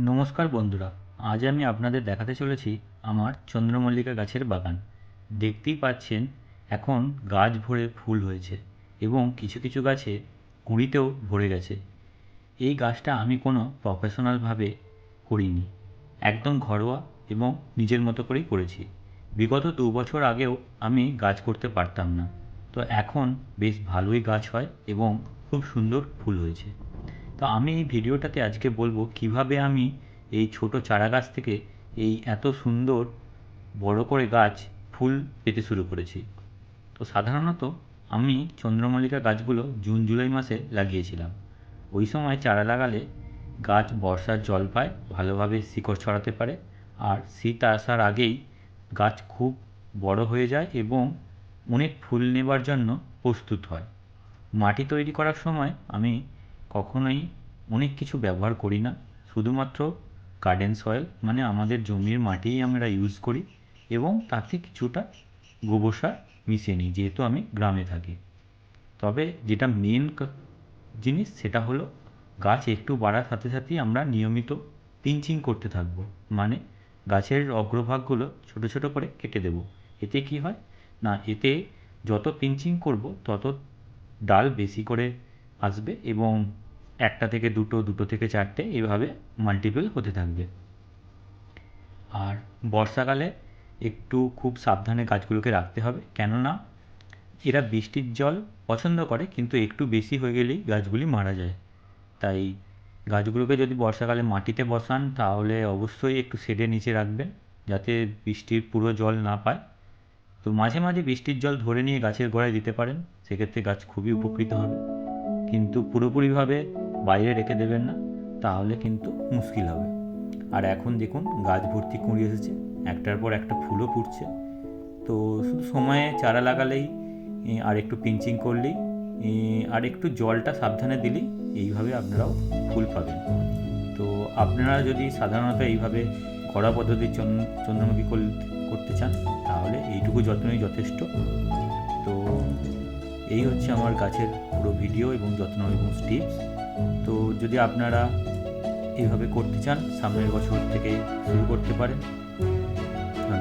নমস্কার বন্ধুরা, আজ আমি আপনাদের দেখাতে চলেছি আমার চন্দ্রমল্লিকা গাছের বাগান। দেখতেই পাচ্ছেন এখন গাছ ভরে ফুল হয়েছে এবং কিছু কিছু গাছে কুঁড়িতেও ভরে গেছে। এই গাছটা আমি কোনো প্রফেশনালভাবে করিনি, একদম ঘরোয়া এবং নিজের মতো করেই করেছি। বিগত 2 বছর আগেও আমি গাছ করতে পারতাম না, তো এখন বেশ ভালোই গাছ হয় এবং খুব সুন্দর ফুল হয়েছে। তো আমি এই ভিডিওটাতে আজকে বলবো কিভাবে আমি এই ছোট চারা গাছ থেকে এই এত সুন্দর বড় করে গাছ ফুল পেতে শুরু করেছি। তো সাধারণত আমি চন্দ্রমল্লিকা গাছগুলো জুন জুলাই মাসে লাগিয়েছিলাম। ওই সময় চারা লাগালে গাছ বর্ষার জল পায়, ভালোভাবে শিকড় ছড়াতে পারে, আর শীত আসার আগেই গাছ খুব বড় হয়ে যায় এবং অনেক ফুল নেবার জন্য প্রস্তুত হয়। মাটি তৈরি করার সময় আমি কখনোই অনেক কিছু ব্যবহার করি না, শুধুমাত্র গার্ডেন সয়েল মানে আমাদের জমির মাটিই আমরা ইউজ করি এবং তাতে কিছুটা গোবর সার মিশিয়ে নিই, যেহেতু আমি গ্রামে থাকি। তবে যেটা মেন জিনিস সেটা হলো গাছ একটু বাড়ার সাথে সাথেই আমরা নিয়মিত পিঞ্চিং করতে থাকবো, মানে গাছের অগ্রভাগগুলো ছোট ছোট করে কেটে দেব। এতে কি হয় না, এতে যত পিঞ্চিং করব তত ডাল বেশি করে আসবে এবং একটা থেকে দুটো, দুটো থেকে চারটে এভাবে মাল্টিপল হতে থাকবে। আর বর্ষাকালে একটু খুব সাবধানে গাছগুলোকে রাখতে হবে, কেননা এরা বৃষ্টির জল পছন্দ করে কিন্তু একটু বেশি হয়ে গেলেই গাছগুলি মারা যায়। তাই গাছগুলোকে যদি বর্ষাকালে মাটিতে বসান তাহলে অবশ্যই একটু শেডের নিচে রাখবেন, যাতে বৃষ্টির পুরো জল না পায়। তো মাঝে মাঝে বৃষ্টির জল ধরে নিয়ে গাছের গোড়ায় দিতে পারেন, সেক্ষেত্রে গাছ খুবই উপকৃত হবে। কিন্তু পুরোপুরিভাবে বাইরে রেখে দেবেন না, তাহলে কিন্তু মুশকিল হবে। আর এখন দেখুন গাছ ভর্তি কুঁড়ি এসেছে, একটার পর একটা ফুলও ফুটছে। তো শুধু সময়ে চারা লাগালেই আর একটু পিঞ্চিং করলেই আর একটু জলটা সাবধানে দিলেই এইভাবে আপনারাও ফুল পাবেন। তো আপনারা যদি সাধারণত এইভাবে ঘরোয়া পদ্ধতির চন্দ্রমুখী করতে চান তাহলে এইটুকু যত্নই যথেষ্ট। তো এই হচ্ছে আমার গাছের পুরো ভিডিও এবং যত্ন এবং টিপস। তো যদি আপনারা এইভাবে করতে চান সামনের বছর থেকে শুরু করতে পারেন।